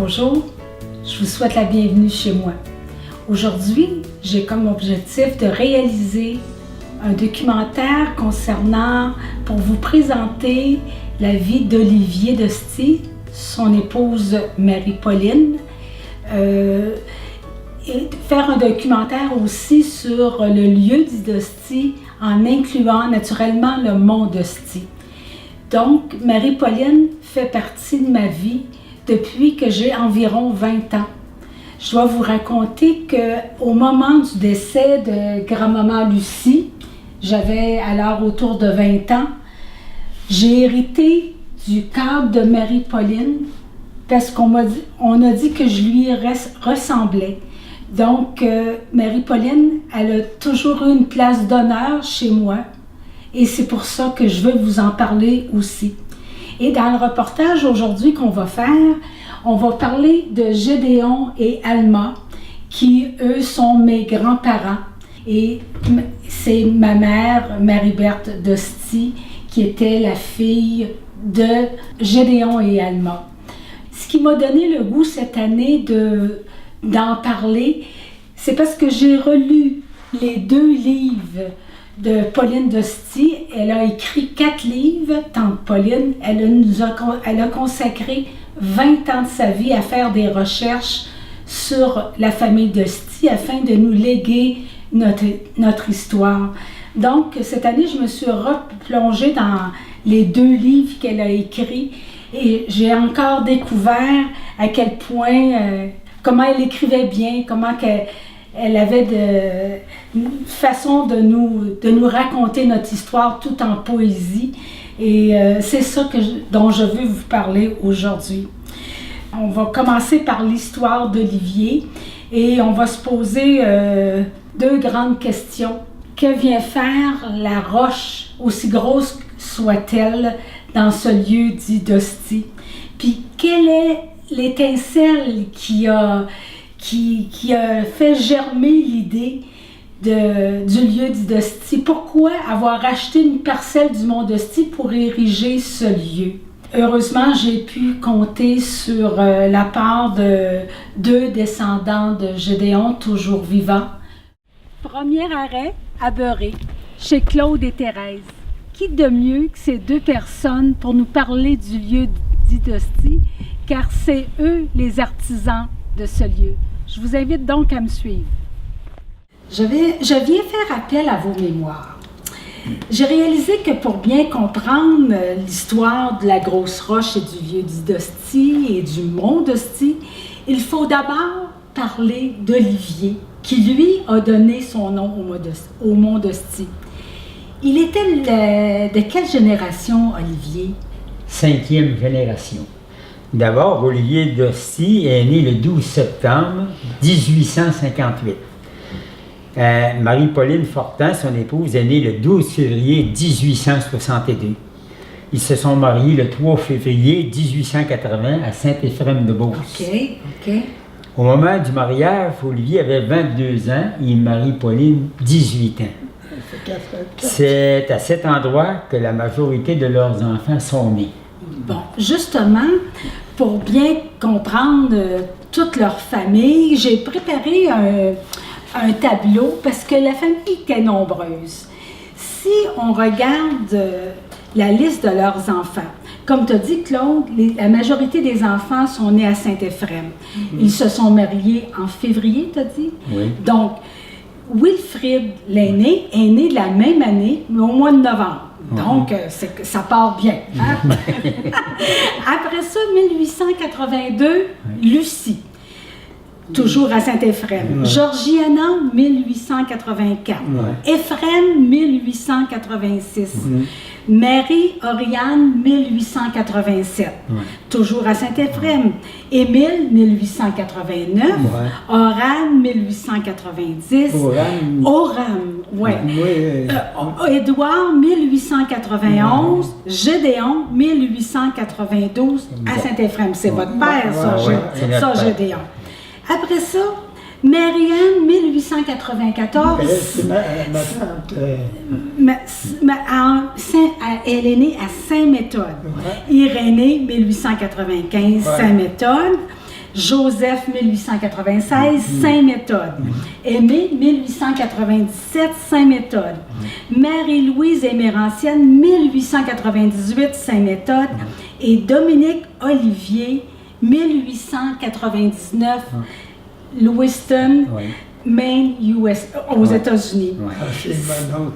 Bonjour, je vous souhaite la bienvenue chez moi. Aujourd'hui, j'ai comme objectif de réaliser un documentaire pour vous présenter la vie d'Olivier Dostie, son épouse Marie-Pauline, et faire un documentaire aussi sur le lieu du Dostie en incluant naturellement le mont Dostie. Donc, Marie-Pauline fait partie de ma vie depuis que j'ai environ 20 ans. Je dois vous raconter qu'au moment du décès de grand-maman Lucie, j'avais alors autour de 20 ans, j'ai hérité du cadre de Marie-Pauline parce qu'on a dit que je lui ressemblais. Donc, Marie-Pauline, elle a toujours eu une place d'honneur chez moi et c'est pour ça que je veux vous en parler aussi. Et dans le reportage aujourd'hui qu'on va faire, on va parler de Gédéon et Alma, qui, eux, sont mes grands-parents. Et c'est ma mère, Marie-Berthe Dostie, qui était la fille de Gédéon et Alma. Ce qui m'a donné le goût cette année d'en parler, c'est parce que j'ai relu les 2 livres de Pauline Dostie. Elle a écrit 4 livres, tante Pauline. Elle a consacré 20 ans de sa vie à faire des recherches sur la famille Dostie afin de nous léguer notre histoire. Donc, cette année, je me suis replongée dans les 2 livres qu'elle a écrits et j'ai encore découvert à quel point, comment elle écrivait bien, comment elle avait une façon de nous raconter notre histoire tout en poésie. Et c'est ça dont je veux vous parler aujourd'hui. On va commencer par l'histoire d'Olivier et on va se poser 2 grandes questions. Que vient faire la roche, aussi grosse soit-elle, dans ce lieu dit Dostie? Puis quelle est l'étincelle qui a fait germer l'idée du lieu du Dostie? Pourquoi avoir acheté une parcelle du mont Dostie pour ériger ce lieu? Heureusement, j'ai pu compter sur la part de 2 descendants de Gédéon, toujours vivants. Premier arrêt à Beurré, chez Claude et Thérèse. Qui de mieux que ces 2 personnes pour nous parler du lieu dit Dostie, car c'est eux les artisans de ce lieu. Je vous invite donc à me suivre. Je viens faire appel à vos mémoires. J'ai réalisé que pour bien comprendre l'histoire de la grosse roche et du lieu dit Dostie et du mont Dostie, il faut d'abord parler d'Olivier, qui lui a donné son nom au mont Dostie. Il était de quelle génération, Olivier? 5e génération. D'abord, Olivier Dostie est né le 12 septembre 1858. Marie-Pauline Fortin, son épouse, est née le 12 février 1862. Ils se sont mariés le 3 février 1880 à Saint-Éphrem-de-Beauce. OK. Au moment du mariage, Olivier avait 22 ans et Marie-Pauline 18 ans. C'est à cet endroit que la majorité de leurs enfants sont nés. Bon, justement, pour bien comprendre toute leur famille, j'ai préparé un tableau parce que la famille était nombreuse. Si on regarde la liste de leurs enfants, comme tu as dit, Claude, la majorité des enfants sont nés à Saint-Éphrem. Ils se sont mariés en février, tu as dit? Oui. Donc, Wilfrid, l'aîné, est né de la même année, mais au mois de novembre. Donc, ça part bien. Hein? Après ça, 1882, Lucie, toujours à Saint-Éphrem. Georgiana, 1884. Éphrem, 1886. Marie-Oriane, 1887. Toujours à Saint-Éphrem. Émile, 1889. Oran, 1890. Oram, Édouard, 1891. Gédéon, 1892 à Saint-Éphrem. C'est votre père, ça, Gédéon. Après ça, Marianne, 1894. Elle est née à Saint-Méthode. Irénée, 1895, Saint-Méthode. Joseph, 1896, Saint-Méthode. Aimé, 1897, Saint-Méthode. Marie-Louise Émérantienne, 1898, Saint-Méthode. Et Dominique Olivier, 1899, Lewiston, Maine, aux États-Unis. Donc,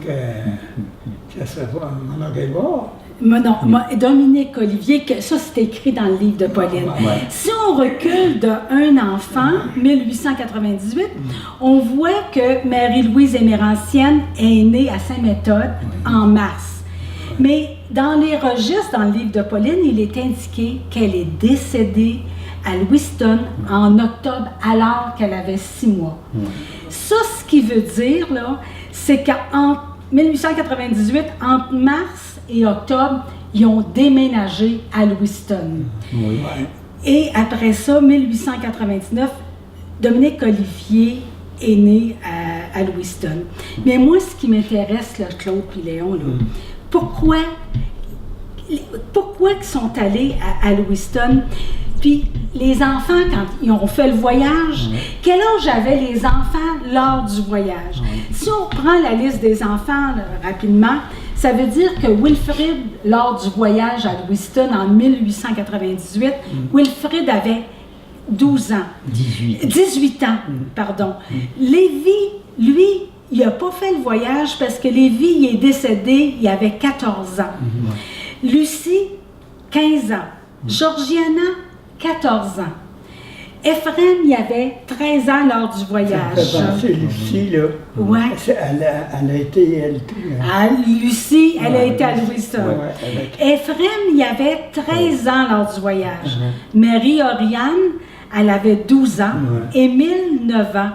ça serait pas mon devoir. Non, Dominique Olivier, ça c'est écrit dans le livre de Pauline. Si on recule d'un enfant, 1898, on voit que Marie-Louise Émérantienne est née à Saint-Méthode en mars. Mais dans les registres, dans le livre de Pauline, il est indiqué qu'elle est décédée à Lewiston en octobre, alors qu'elle avait 6 mois. Ça, ce qui veut dire, là, c'est qu'en 1898, entre mars et octobre, ils ont déménagé à Lewiston. Et après ça, 1899, Dominique Olivier est né à Lewiston. Mais moi, ce qui m'intéresse, là, Claude et Léon, là, pourquoi ils sont allés à Lewiston? Puis les enfants, quand ils ont fait le voyage, quel âge avaient les enfants lors du voyage? Si on prend la liste des enfants là, rapidement, ça veut dire que Wilfrid, lors du voyage à Lewiston en 1898, Wilfrid avait 12 ans. 18 ans, pardon. Lévi, lui, il n'a pas fait le voyage parce que Lévi il est décédé, il avait 14 ans. Lucie, 15 ans. Georgiana, 14 ans. Ephraim, il avait 13 ans lors du voyage. Lucie, là. Elle a été... Lucie, elle a été à Lewiston. Ephraim, il avait 13 ans lors du voyage. Marie-Oriane, elle avait 12 ans. Émile, 9 ans.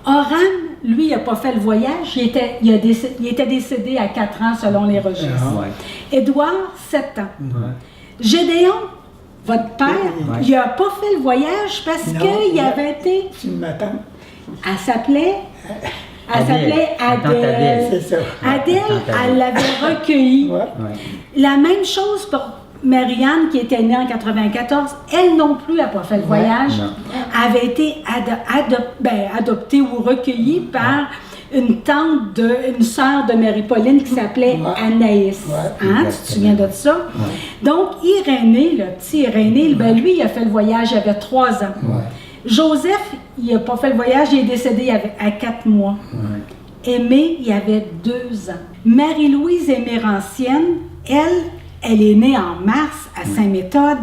Oran, lui, il n'a pas fait le voyage. Il était décédé à 4 ans selon les registres. Édouard, 7 ans. Gédéon, votre père, il n'a pas fait le voyage parce qu'il avait été... C'est une tante. Elle s'appelait Adèle. C'est ça. Adèle, elle l'avait recueillie. La même chose pour Marianne, qui était née en 94. Elle non plus n'a pas fait le voyage. Avait été adoptée ou recueillie par une tante une sœur de Marie-Pauline qui s'appelait Anaïs. Tu te souviens de ça? Donc, Irénée, le petit Irénée, lui, il a fait le voyage, il avait 3 ans. Joseph, il n'a pas fait le voyage, il est décédé à 4 mois. Aimé, il avait 2 ans. Marie-Louise Émérantienne, elle est née en mars à Saint-Méthode,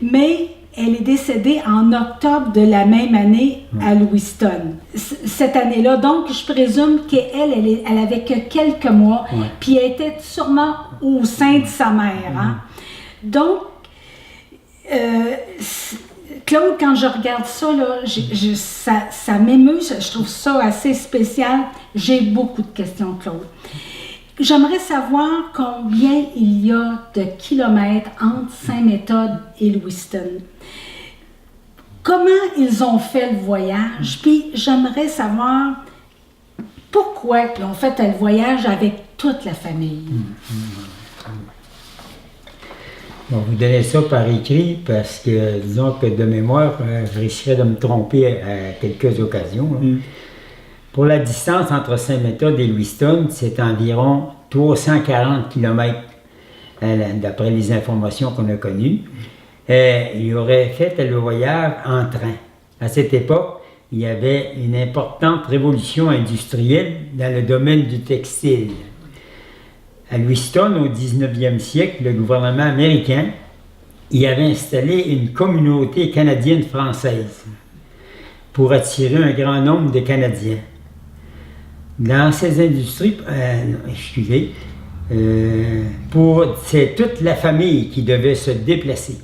mais elle est décédée en octobre de la même année à Lewiston. Cette année-là, donc, je présume qu'elle avait que quelques mois, puis elle était sûrement au sein de sa mère. Hein? Donc, Claude, quand je regarde ça, là, ça m'émeut, je trouve ça assez spécial. J'ai beaucoup de questions, Claude. J'aimerais savoir combien il y a de kilomètres entre Saint-Méthode et Lewiston. Comment ils ont fait le voyage? Puis j'aimerais savoir pourquoi ils ont fait le voyage avec toute la famille. Bon, vous donnez ça par écrit parce que, disons que de mémoire, je risquerais de me tromper à quelques occasions. Pour la distance entre Saint-Méthode et Lewiston, c'est environ 340 km, d'après les informations qu'on a connues. Il aurait fait le voyage en train. À cette époque, il y avait une importante révolution industrielle dans le domaine du textile. À Lewiston, au 19e siècle, le gouvernement américain y avait installé une communauté canadienne-française pour attirer un grand nombre de Canadiens. Dans ces industries, c'est toute la famille qui devait se déplacer.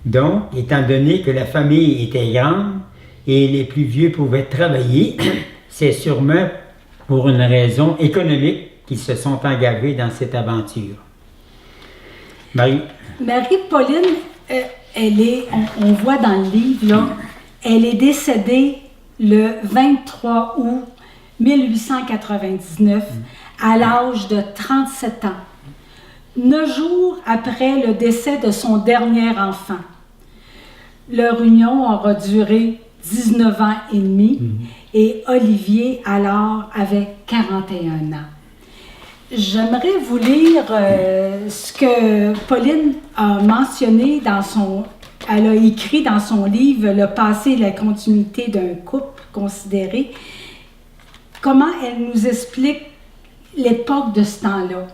Donc, étant donné que la famille était grande et les plus vieux pouvaient travailler, c'est sûrement pour une raison économique qu'ils se sont engagés dans cette aventure. Marie-Pauline, on voit dans le livre, là, elle est décédée le 23 août 1899, à l'âge de 37 ans, 9 jours après le décès de son dernier enfant. Leur union aura duré 19 ans et demi et Olivier alors avait 41 ans. J'aimerais vous lire ce que Pauline a mentionné elle a écrit dans son livre « Le passé et la continuité d'un couple considéré », comment elle nous explique l'époque de ce temps-là.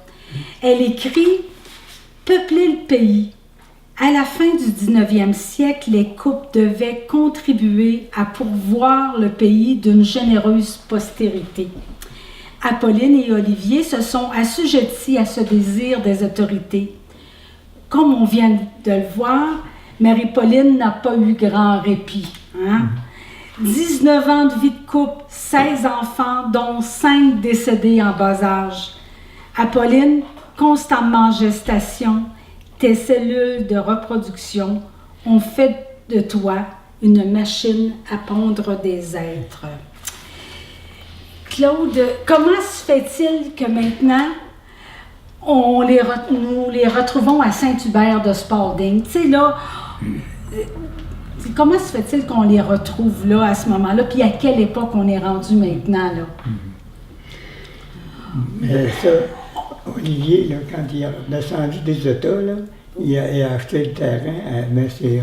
Elle écrit « Peupler le pays. À la fin du 19e siècle, les couples devaient contribuer à pourvoir le pays d'une généreuse postérité. Apolline et Olivier se sont assujettis à ce désir des autorités. Comme on vient de le voir, Marie-Pauline n'a pas eu grand répit. 19 ans de vie de couple, 16 enfants, dont 5 décédés en bas âge. Apolline, constamment en gestation, tes cellules de reproduction ont fait de toi une machine à pondre des êtres. Claude, comment se fait-il que maintenant, nous les retrouvons à Saint-Hubert de Spalding? Tu sais, là, comment se fait-il qu'on les retrouve là, à ce moment-là? Puis à quelle époque on est rendu maintenant, là? Mais ça, Olivier, là, quand il a descendu des États, là, il a acheté le terrain, mais c'est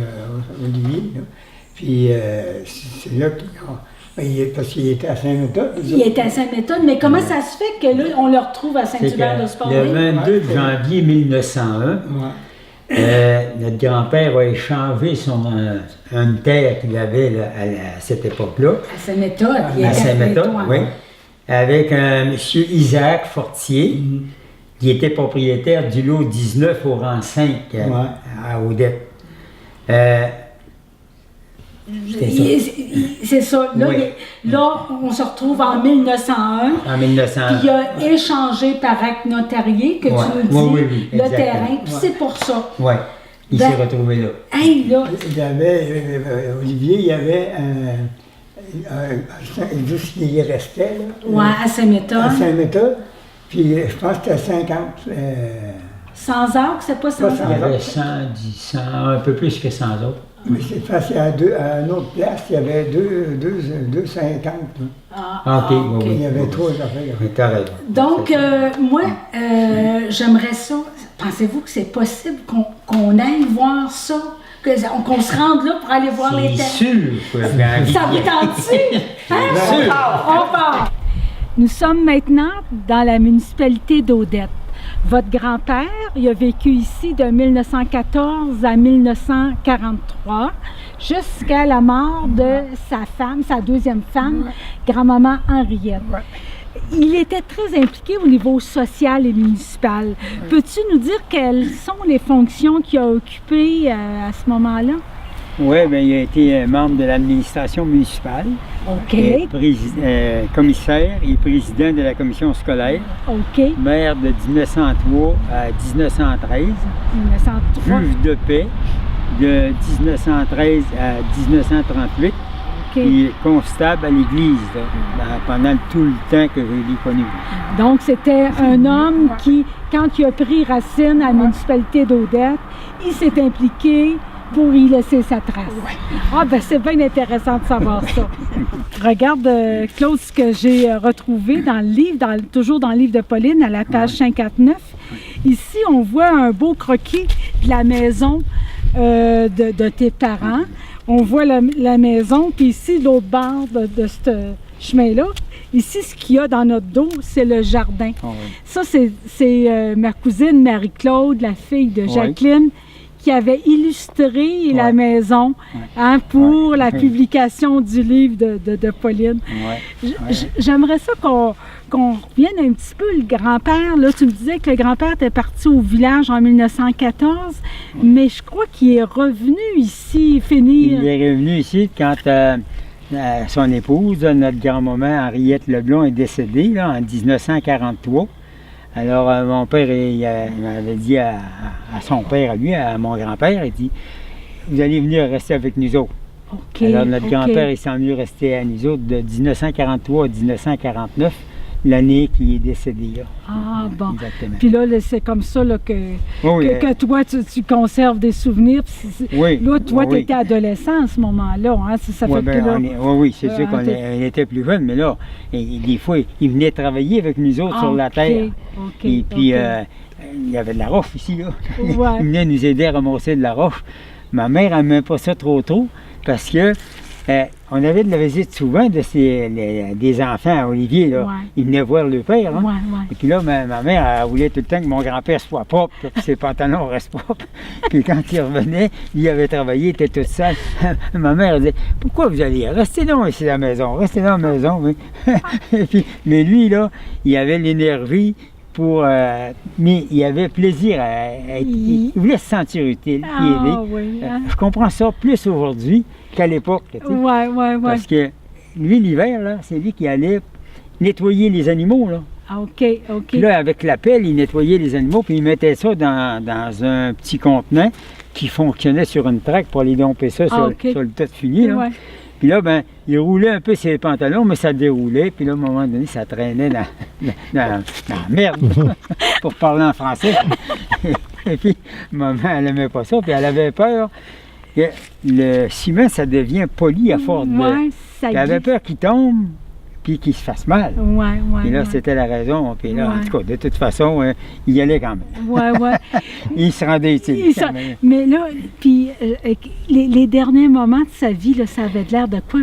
Olivier, là. Puis c'est là parce qu'il était à Saint-Méthode. Il était à Saint-Méthode, mais comment ça se fait que là, on le retrouve à Saint-Hubert de Spalding? Le 22 janvier 1901, notre grand-père a échangé une terre qu'il avait là, à cette époque-là. À Saint-Méthode, à Saint-Méthode, oui. Avec un monsieur Isaac Fortier, qui était propriétaire du lot 19 au rang 5 à Odette. C'est ça. Là, là, on se retrouve en 1901. En 1901. Puis il a échangé par acte notarié, que tu nous dis, le terrain. Puis c'est pour ça. Oui, il s'est retrouvé là. Hey, là. Il y avait, Olivier, il y avait juste qu'il y restait. Là, oui, à Saint-Méthode. À Saint-Méthode. Puis je pense que c'était 50. Sans arc, c'est pas sans arc? Il y avait 110, un peu plus que 100 autres. Mais c'est parce qu'à une autre place, il y avait 2,50. OK. Il y avait 3 affaires. T'as raison. Donc, moi, j'aimerais ça. Pensez-vous que c'est possible qu'on aille voir ça? Qu'on se rende là pour aller voir les terres? C'est sûr. Ça vous tente-tu? On part. Nous sommes maintenant dans la municipalité d'Odette. Votre grand-père, il a vécu ici de 1914 à 1943, jusqu'à la mort de sa femme, sa deuxième femme, grand-maman Henriette. Il était très impliqué au niveau social et municipal. Peux-tu nous dire quelles sont les fonctions qu'il a occupées à ce moment-là? Oui, bien, il a été membre de l'administration municipale. OK. Commissaire et président de la commission scolaire. OK. Maire de 1903 à 1913. 1903. Juge de paix de 1913 à 1938. OK. Et constable à l'église pendant tout le temps que je l'ai connu. Donc, c'était un homme qui, quand il a pris racine à la municipalité d'Odette, il s'est impliqué pour y laisser sa trace. Ah, ben c'est bien intéressant de savoir ça. Regarde, Claude, ce que j'ai retrouvé dans le livre, toujours dans le livre de Pauline, à la page 59. Ici, on voit un beau croquis de la maison de tes parents. On voit la maison, puis ici, l'autre bord de ce chemin-là. Ici, ce qu'il y a dans notre dos, c'est le jardin. Oh, oui. Ça, c'est ma cousine Marie-Claude, la fille de Jacqueline, qui avait illustré la maison pour la publication du livre de Pauline. J'aimerais ça qu'on revienne un petit peu, le grand-père. Là, tu me disais que le grand-père était parti au village en 1914, mais je crois qu'il est revenu ici finir. Il est revenu ici quand son épouse, notre grand-maman Henriette Leblond, est décédée là, en 1943. Alors, mon père, il m'avait dit à son père, à lui, à mon grand-père, il dit « Vous allez venir rester avec nous autres. » Alors, notre grand-père est venu rester à nous autres de 1943 à 1949. l'année qu'il est décédé. Là. Ah, bon. Exactement. Puis là, c'est comme ça là, Oui, que toi, tu conserves des souvenirs. Puis oui, là, toi, oui. tu étais adolescent à ce moment-là. Hein? Ça fait Ouais, que là... oui, c'est sûr qu'on t'es- était plus jeunes, mais là, des fois, il venait travailler avec nous autres sur la OK, terre. OK, Et puis, OK. il y avait de la roche ici, là. Ouais. Il venait nous aider à ramasser de la roche. Ma mère n'aimait pas ça trop parce que on avait de la visite souvent des enfants à Olivier, là. Ouais. Ils venaient voir le père, hein. Ouais, ouais. Et puis là, ma mère, elle voulait tout le temps que mon grand-père soit propre, que ses pantalons restent propres. Puis quand il revenait, il avait travaillé, il était tout seul. Ma mère elle disait, pourquoi vous allez? Restez donc ici à la maison, restez dans la maison. Et puis, mais lui, là, il avait l'énergie mais il avait plaisir il voulait se sentir utile, puis aider. Ah, oui. Hein? Je comprends ça plus aujourd'hui qu'à l'époque. Tu sais. Ouais, ouais, ouais. Parce que lui, l'hiver, là, c'est lui qui allait nettoyer les animaux. Là. Ah, OK, OK. Puis là, avec la pelle, il nettoyait les animaux, puis il mettait ça dans un petit contenant qui fonctionnait sur une traque pour aller domper ça sur le tas de fumier. Là. Ouais. Puis là, ben, il roulait un peu ses pantalons, mais ça déroulait. Puis là, à un moment donné, ça traînait dans la merde, pour parler en français. Et puis, maman, elle n'aimait pas ça. Puis elle avait peur que le ciment, ça devient poli à force de... Ouais, ça Elle avait peur qu'il tombe, puis qu'il se fasse mal. Ouais, ouais. Et là, ouais. c'était la raison. Puis là, Ouais. en tout cas, de toute façon, il y allait quand même. Ouais, ouais. Il se rendait utile. Il s'en- Mais là, puis les derniers moments de sa vie, là, ça avait l'air de quoi?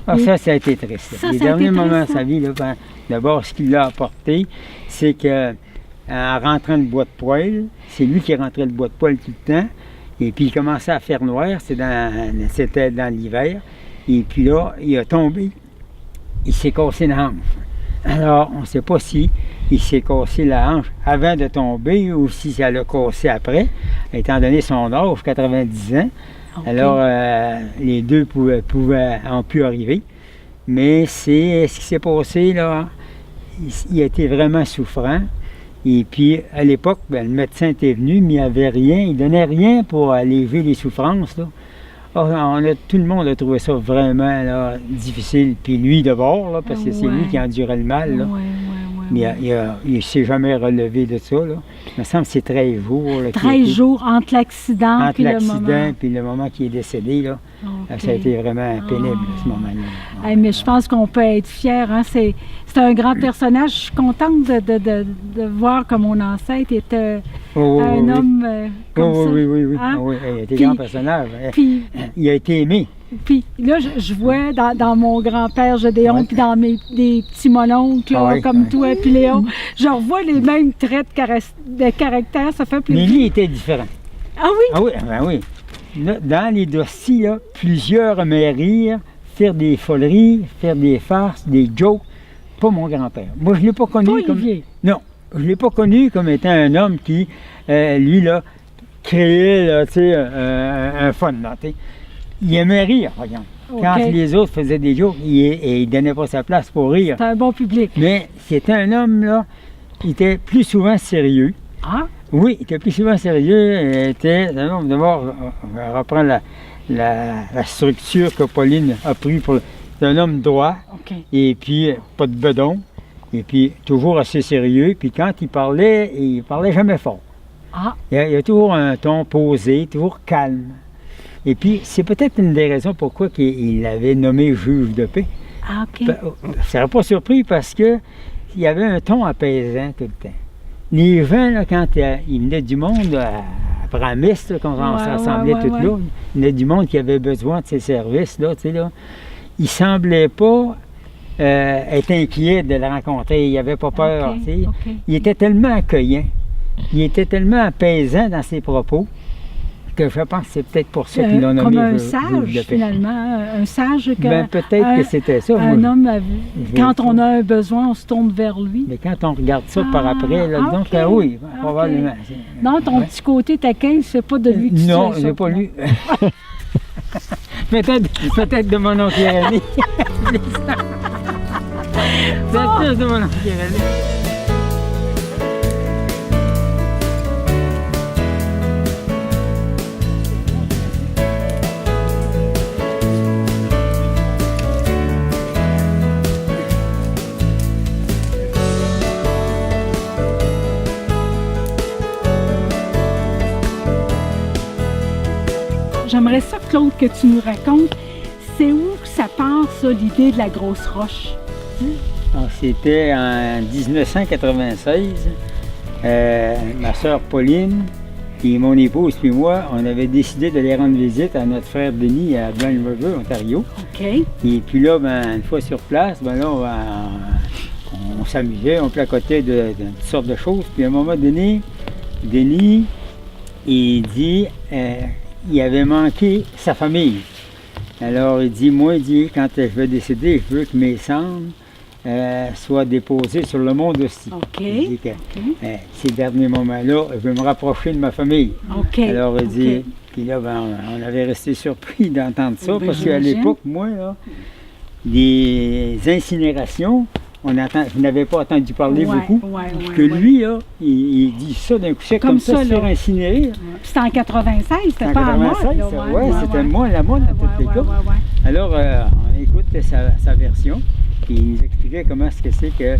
Ah, Il- ça a été triste. Ça, Les ça a été derniers moments de triste, sa vie, là, ben, d'abord, ce qu'il a apporté, c'est que en rentrant le bois de poêle, c'est lui qui rentrait le bois de poêle tout le temps, et puis il commençait à faire noir, c'était dans l'hiver, et puis là, il a tombé, il s'est cassé la hanche. Alors, on ne sait pas si il s'est cassé la hanche avant de tomber ou si ça l'a cassé après, étant donné son âge, 90 ans. OK. Alors, les deux ont pu arriver. Mais c'est ce qui s'est passé, là. Il a été vraiment souffrant. Et puis, à l'époque, ben, le médecin était venu, mais il n'avait rien. Il ne donnait rien pour alléger les souffrances, là. Tout le monde a trouvé ça vraiment là, difficile. Puis lui d'abord, là, parce que c'est lui qui endurait le mal. Là. Ouais, ouais, Mais ouais. il ne s'est jamais relevé de ça. Là. Il me semble que c'est 13 jours. Là, 13 jours entre l'accident entre puis le l'accident moment. et le moment qu'il est décédé. Là. OK. Ça a été vraiment pénible, ce moment-là. Hey, mais je pense qu'on peut être fier. Hein? C'est un grand personnage. Je suis contente de voir que mon ancêtre était un homme comme ça. Oui. Hein? Ah oui, il a été Puis- grand personnage. Puis, Il a été aimé. puis là, je vois dans mon grand-père Gédéon, Ouais. puis dans des petits mononcles là, Ah oui, comme ouais. toi puis Léo, je revois les mêmes traits de caractère. Ça fait Mais plaisir. lui, il était différent. Ah oui? Ah oui, ben oui. Là, dans les dossiers, là, plusieurs aimaient rire, faire des foleries, faire des farces, des jokes. Pas mon grand-père. Moi, je ne l'ai pas connu Pas comme... Olivier. Non, je ne l'ai pas connu comme étant un homme qui, lui, là, créait, là, tu sais, un fun, là, tu sais. Il aimait rire, voyons. OK. Quand les autres faisaient des jokes, il ne donnait pas sa place pour rire. C'est un bon public. Mais c'était un homme, là, qui était plus souvent sérieux. Ah? Oui, il était plus souvent sérieux. Il était, d'abord, on va reprendre la structure que Pauline a pris pour... C'est un homme droit, OK. et puis pas de bedon, et puis toujours assez sérieux. Puis quand il parlait jamais fort. Ah, Il y a toujours un ton posé, toujours calme. Et puis, c'est peut-être une des raisons pourquoi il l'avait nommé juge de paix. ah, OK. Ça n'aurait pas surpris parce que il y avait un ton apaisant tout le temps. Les gens, là, quand il venait du monde, après la messe, là, quand on se rassemblait tout là, il venait du monde qui avait besoin de ses services, là, tu sais, là. Il ne semblait pas être inquiet de le rencontrer, il n'avait pas peur. OK, Tu sais. OK. Il était tellement accueillant, il était tellement apaisant dans ses propos que je pense que c'est peut-être pour ça qu'ils l'ont nommé Comme un juge sage, de paix. finalement. Un sage que. Ben, peut-être que c'était ça. Un moi. homme, quand je- on a un besoin, on se tourne vers lui. Mais quand on regarde ça par Ah, après, là, donc, ok. oui, Ok. probablement. Non, ton petit côté taquin, c'est pas de lui que tu Non, sais je n'ai ça. pas lu. Peut-être de mon oncle Irénée. Peut-être de mon oncle Irénée. j'aimerais ça, Claude, que tu nous racontes, c'est où que ça part, ça, l'idée de la grosse roche? Alors, c'était en 1996. Ma sœur Pauline, et mon épouse puis moi, on avait décidé d'aller rendre visite à notre frère Denis à Blind River, Ontario. OK. Et puis là, une fois sur place, là, on s'amusait, on placotait de toutes sortes de choses. Puis à un moment donné, Denis, il dit, il avait manqué sa famille. Alors il dit, moi, quand je vais décéder, je veux que mes cendres soient déposées sur le mont d'Hostie. OK. Il dit que ces derniers moments-là, je veux me rapprocher de ma famille. OK. Alors il dit, puis là, on avait resté surpris d'entendre ça, parce qu'à l'époque, moi, là, des incinérations, je n'avais pas entendu parler beaucoup. Que lui, là, il dit ça d'un coup sec, comme ça, se faire incinérer. C'était en 96, c'était pas en mode. Oui, c'était moins la mode dans tous les cas. Alors, on écoute sa version, puis il nous expliquait comment est-ce que c'est que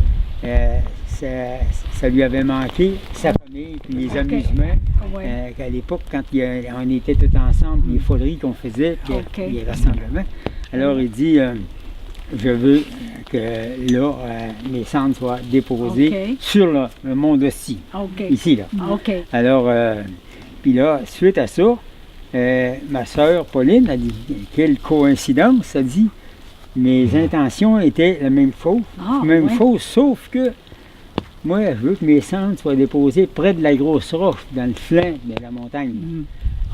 ça lui avait manqué sa famille, puis les amusements. Qu'à l'époque, quand on était tous ensemble, les foleries qu'on faisait, puis les rassemblements. Alors, il dit... je veux que là, mes cendres soient déposées sur le mont d'Hostie, ici, là. Alors, puis là, suite à ça, ma sœur Pauline a dit, quelle coïncidence, a dit, mes intentions étaient la même chose, sauf que moi, je veux que mes cendres soient déposées près de la grosse roche, dans le flanc de la montagne.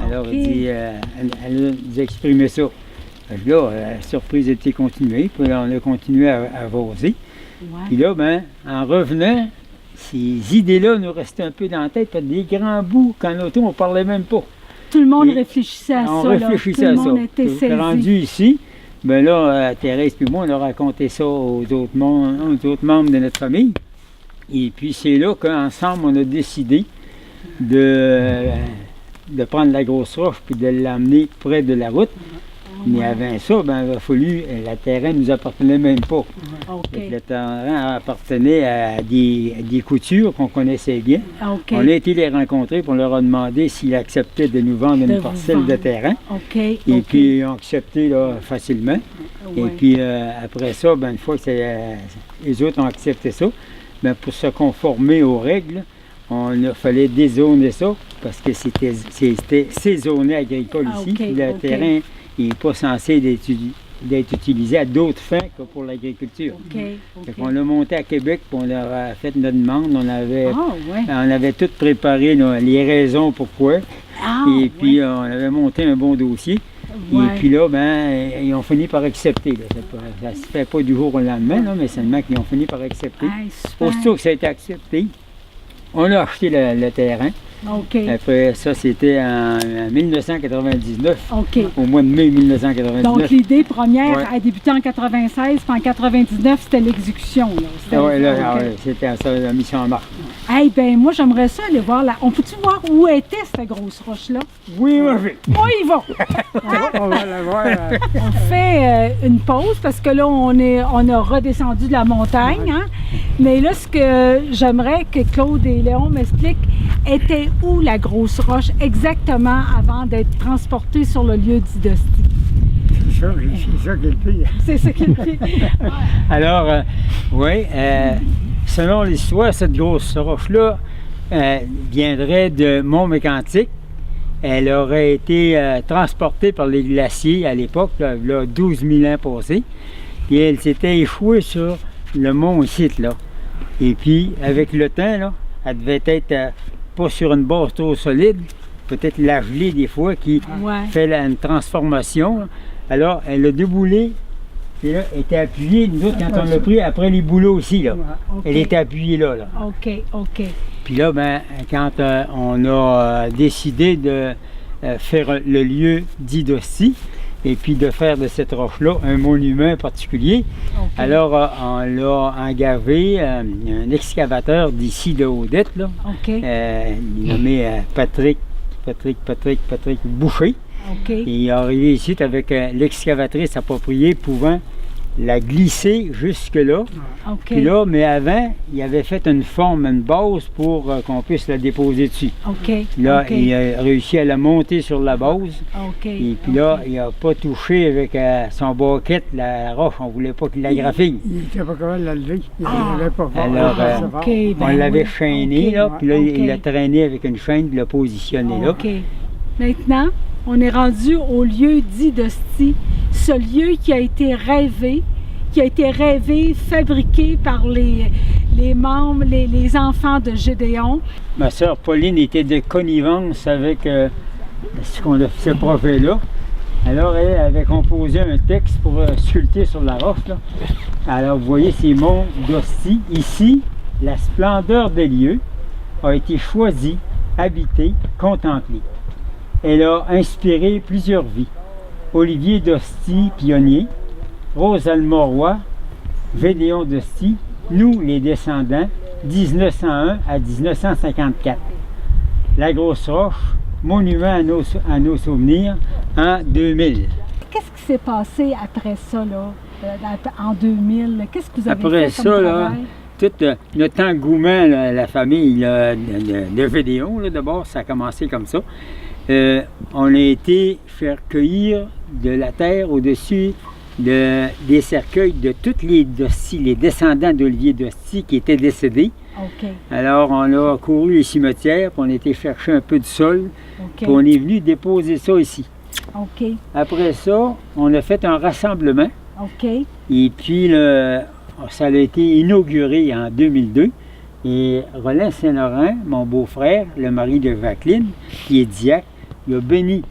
Alors, elle dit, elle nous a exprimé ça. Là, la surprise était continuée, puis là, on a continué à vaser. Puis là, en revenant, ces idées-là nous restaient un peu dans la tête, puis des grands bouts, qu'en auto, on ne parlait même pas. Tout le monde réfléchissait à ça. On réfléchissait à ça. Tout le monde était saisi. Rendu ici, là, Thérèse et moi, on a raconté ça aux autres membres de notre famille. Et puis c'est là qu'ensemble, on a décidé de prendre la grosse roche puis de l'amener près de la route. Mais avant ça, il a fallu, le terrain ne nous appartenait même pas. Le terrain appartenait à des coutures qu'on connaissait bien. On a été les rencontrer pour leur a demandé s'ils acceptaient de nous vendre une parcelle de terrain. Et puis ils ont accepté là, facilement. Et puis après ça, une fois que les autres ont accepté ça, pour se conformer aux règles, il fallait dézoner ça parce que c'était saisonné agricole ici. Le terrain n'est pas censé d'être utilisé à d'autres fins que pour l'agriculture. On l'a monté à Québec, puis on a fait notre demande. On avait tout préparé, les raisons pourquoi. Et puis on avait monté un bon dossier. Et puis là, ils ont fini par accepter. Ça ne se fait pas du jour au lendemain, mais seulement qu'ils ont fini par accepter. Aussitôt que ça a été accepté, on a acheté le terrain. Après ça, c'était en 1999, au mois de mai 1999. Donc l'idée première a débuté en 96, puis en 99, c'était l'exécution. C'était ça, la mission en marche. Moi, j'aimerais ça aller voir là. On peut-tu voir où était cette grosse roche-là? Oui, moi, ils vont! On va la voir. On fait une pause parce que là, on a redescendu de la montagne. Mais là, ce que j'aimerais que Claude et Léon m'expliquent, était où la grosse roche exactement avant d'être transportée sur le lieu dit d'Hostie? C'est ça qui est le pire. C'est ça qui est le pire. Alors, selon l'histoire, cette grosse roche-là viendrait de Mont-Mégantic. Elle aurait été transportée par les glaciers à l'époque, là, 12 000 ans passés. Et elle s'était échouée sur le mont ici, là. Et puis, avec le temps, là, elle devait être pas sur une base trop solide, peut-être la gelée des fois qui fait une transformation. Alors, elle a déboulé et là, elle était appuyée. Nous autres, quand on l'a pris, après les boulots aussi, là, elle était appuyée là. Puis là, quand on a décidé de faire le lieu dit d'Hostie, et puis de faire de cette roche-là un monument particulier. Alors, on l'a engagé un excavateur d'ici de Odette, là, nommé Patrick Boucher. Et il est arrivé ici avec l'excavatrice appropriée pouvant la glisser jusque-là. OK. Puis là, mais avant, il avait fait une forme, une base pour qu'on puisse la déposer dessus. OK. Là, OK. il a réussi à la monter sur la base. OK. Et puis là, il n'a pas touché avec son boquette la roche. On ne voulait pas qu'il la graffine. Il n'était pas capable de la lever. Il Ah. n'avait pas fort. Alors, OK, on ben l'avait oui. chaîné, OK. là, puis là, OK. il l'a traîné avec une chaîne, puis l'a positionné là. OK. Maintenant, on est rendu au lieu dit d'Hostie, ce lieu qui a été rêvé, fabriqué par les membres, les enfants de Gédéon. Ma sœur Pauline était de connivence avec ce projet-là. Alors, elle avait composé un texte pour sculpter sur la roche. Là. Alors, vous voyez ces monts d'Hostie. Ici, la splendeur des lieux a été choisie, habitée, contemplée. Elle a inspiré plusieurs vies. Olivier d'Hostie, pionnier, Rose Almoroy, Gédéon d'Hostie, nous, les descendants, 1901 à 1954. La Grosse Roche, monument à nos souvenirs, en 2000. Qu'est-ce qui s'est passé après ça, là, en 2000? Qu'est-ce que vous avez Après fait comme ça, là, travail? tout notre engouement, là, la famille là, de Gédéon, là, d'abord, ça a commencé comme ça. On a été faire cueillir de la terre au-dessus des cercueils de tous les d'Hostie, les descendants d'Olivier d'Hostie qui étaient décédés. OK, Alors, on a couru les cimetières, puis on a été chercher un peu de sol, OK, puis on est venu déposer ça ici. OK, Après ça, on a fait un rassemblement, OK, et puis ça a été inauguré en 2002. Et Roland Saint-Laurent, mon beau-frère, le mari de Jacqueline, qui est diacre, il a béni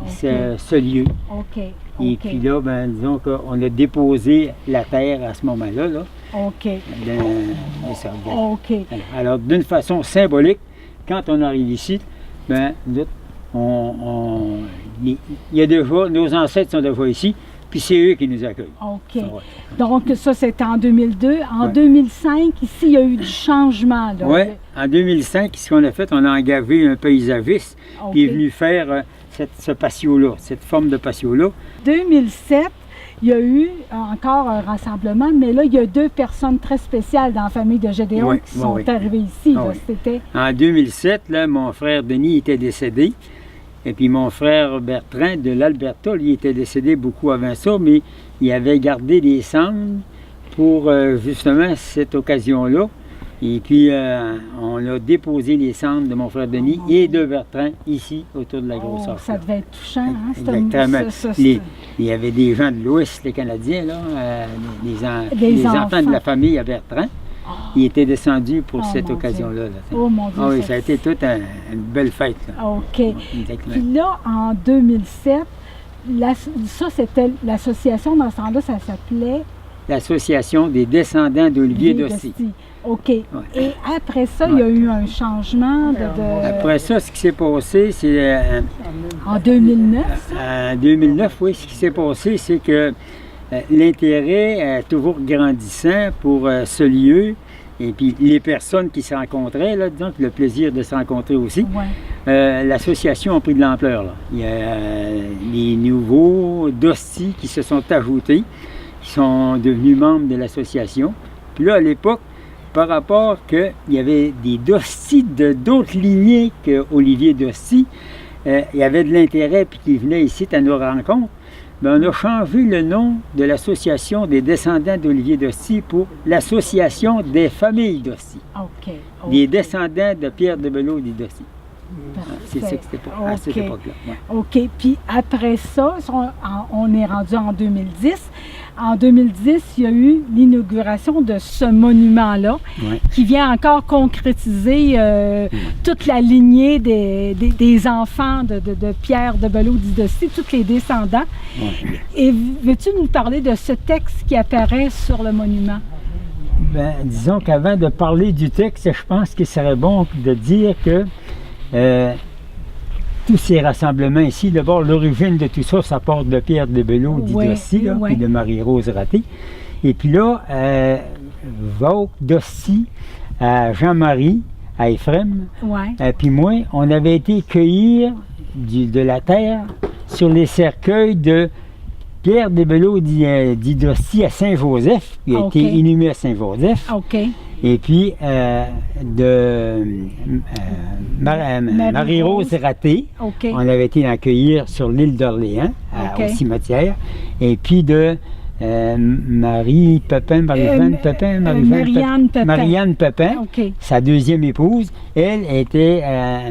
ce lieu. OK, Et OK, puis là, ben, disons qu'on a déposé la terre à ce moment-là, là, OK, dans les cercueils. OK. Alors, d'une façon symbolique, quand on arrive ici, ben, nous autres, il y a déjà, nos ancêtres sont déjà ici, puis c'est eux qui nous accueillent. OK. Ouais. Donc, ça, c'était en 2002. En Ouais. 2005, ici, il y a eu du changement. Là. Oui, en 2005, ce qu'on a fait, on a engagé un paysagiste OK. qui est venu faire ce patio-là, cette forme de patio-là. 2007, il y a eu encore un rassemblement, mais là, il y a 2 personnes très spéciales dans la famille de Gédéon Oui, qui oui, sont oui. arrivées ici. Ah là. oui. C'était... En 2007, là, mon frère Denis était décédé. Et puis mon frère Bertrand de l'Alberta, lui, était décédé beaucoup avant ça, mais il avait gardé des cendres pour justement cette occasion-là. Et puis on a déposé les cendres de mon frère Denis et de Bertrand ici, autour de la Grosse Oh, Roche. ça devait être touchant, hein? Exactement. C'est Il y avait des gens de l'Ouest, les Canadiens, là, Des les enfants enfants. de la famille à Bertrand. Ils étaient descendus pour Oh, cette mon occasion-là. là. Oh mon Dieu. Ah oui, ça a été toute une belle fête. Là. OK. Exactement. Puis là, en 2007, ça, c'était l'association, dans ce temps-là, ça s'appelait L'Association des descendants d'Olivier d'Hostie. OK. Et après ça, il y a eu un changement de... Après ça, ce qui s'est passé, c'est En 2009, ça? en 2009, oui, ce qui s'est passé, c'est que l'intérêt est toujours grandissant pour ce lieu. Et puis les personnes qui se rencontraient, là, disons, le plaisir de se rencontrer aussi, Ouais. l'association a pris de l'ampleur. Là. Il y a les nouveaux d'Hostie qui se sont ajoutés, qui sont devenus membres de l'association. Puis là, à l'époque, par rapport qu'il y avait des d'Hostie de d'autres lignées qu'Olivier d'Hostie, il y avait de l'intérêt puis qui venaient ici à nos rencontres. Bien, on a changé le nom de l'association des descendants d'Olivier d'Hostie pour l'association des familles d'Hostie. OK. Des descendants de Pierre de Belleau et d'Hostie. C'est ça Parfait. que c'était à cette OK. époque-là. Ouais. OK. Puis après ça, on est rendu en 2010. En 2010, il y a eu l'inauguration de ce monument-là Ouais. qui vient encore concrétiser toute la lignée des enfants de Pierre de Belleau d'Hostie, tous les descendants. Ouais. Et veux-tu nous parler de ce texte qui apparaît sur le monument? Ben, disons qu'avant de parler du texte, je pense qu'il serait bon de dire que tous ces rassemblements ici, d'abord, l'origine de tout ça, ça part de Pierre de Belleau d'Hostie, là, ouais. puis de Marie-Rose Raté. Et puis là, Vauque d'Hostie, à Jean-Marie, à Éphrem, Ouais. puis moi, on avait été cueillir de la terre sur les cercueils de Pierre Desbelots dit d'Hostie à Saint-Joseph. Il a été inhumé à Saint-Joseph. OK. Et puis, Marie-Rose Raté, on avait été l'accueillir sur l'île d'Orléans, au cimetière. Et puis de Marianne Pepin, sa deuxième épouse, elle était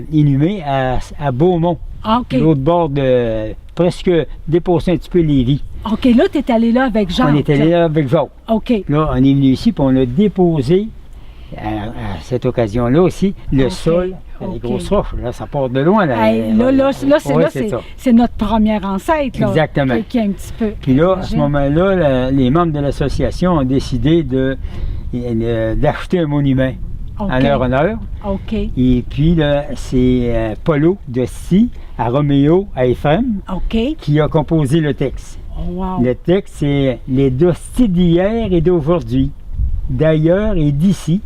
inhumée à Beaumont, l'autre bord de presque déposé un petit peu Lévis. OK, là, tu es allé là avec Jacques. On est allé là avec Jacques. OK. Là, on est venu ici, puis on a déposé, à cette occasion-là aussi, le sol, les grosses roches. Là, ça part de loin. Là, c'est notre première ancêtre. Là, exactement. Qui est un petit peu. Puis là, à ce moment-là, les membres de l'association ont décidé d'acheter un monument en leur honneur. OK. Et puis, là, c'est Polo d'Hostie à Roméo à Éphrem qui a composé le texte. Wow. Le texte, c'est « Les d'Hostie d'hier et d'aujourd'hui, d'ailleurs et d'ici,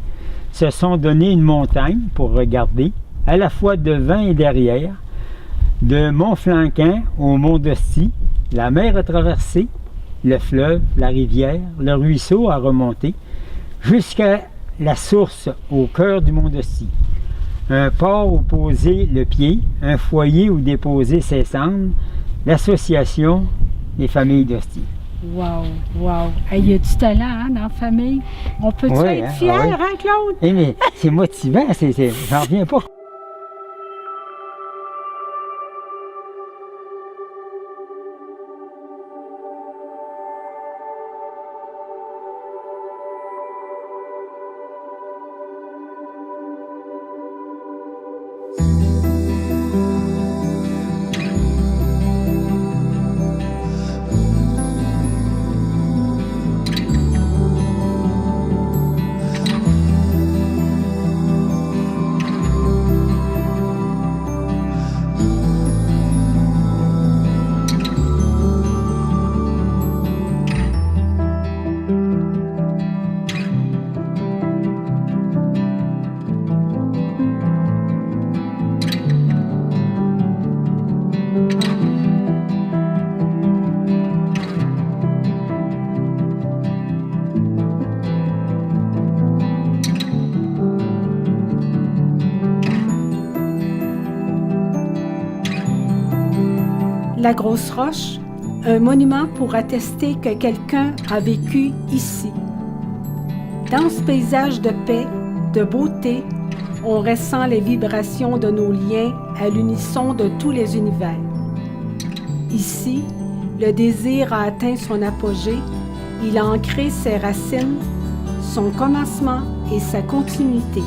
se sont donné une montagne pour regarder, à la fois devant et derrière, de Montflanquin au mont d'Hostie, la mer a traversé, le fleuve, la rivière, le ruisseau a remonté, jusqu'à la source au cœur du mont d'Hostie. Un port où poser le pied, un foyer où déposer ses cendres, l'association des familles d'Hostie. Wow, wow. Il y a du talent dans la famille. On peut-tu être fiers, Claude? Mais c'est motivant, j'en reviens pas. La Grosse Roche, un monument pour attester que quelqu'un a vécu ici. Dans ce paysage de paix, de beauté, on ressent les vibrations de nos liens à l'unisson de tous les univers. Ici, le désir a atteint son apogée, il a ancré ses racines, son commencement et sa continuité.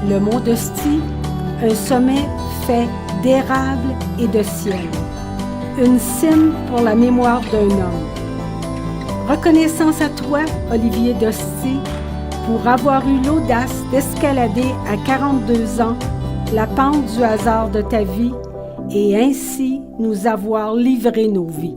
Le mont d'Hostie, un sommet fait d'érable et de ciel. Une cime pour la mémoire d'un homme. Reconnaissance à toi, Olivier d'Hostie, pour avoir eu l'audace d'escalader à 42 ans la pente du hasard de ta vie et ainsi nous avoir livré nos vies.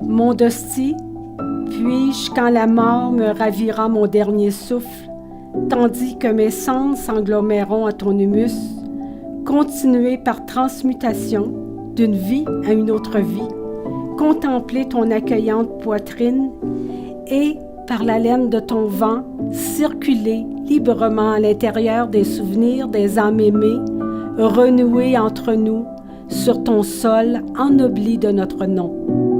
Mon d'hostie, puis-je, quand la mort me ravira mon dernier souffle, tandis que mes cendres s'engloméreront à ton humus, continuer par transmutation d'une vie à une autre vie, contempler ton accueillante poitrine et, par la laine de ton vent, circuler librement à l'intérieur des souvenirs des âmes aimées, renouer entre nous sur ton sol ennobli de notre nom.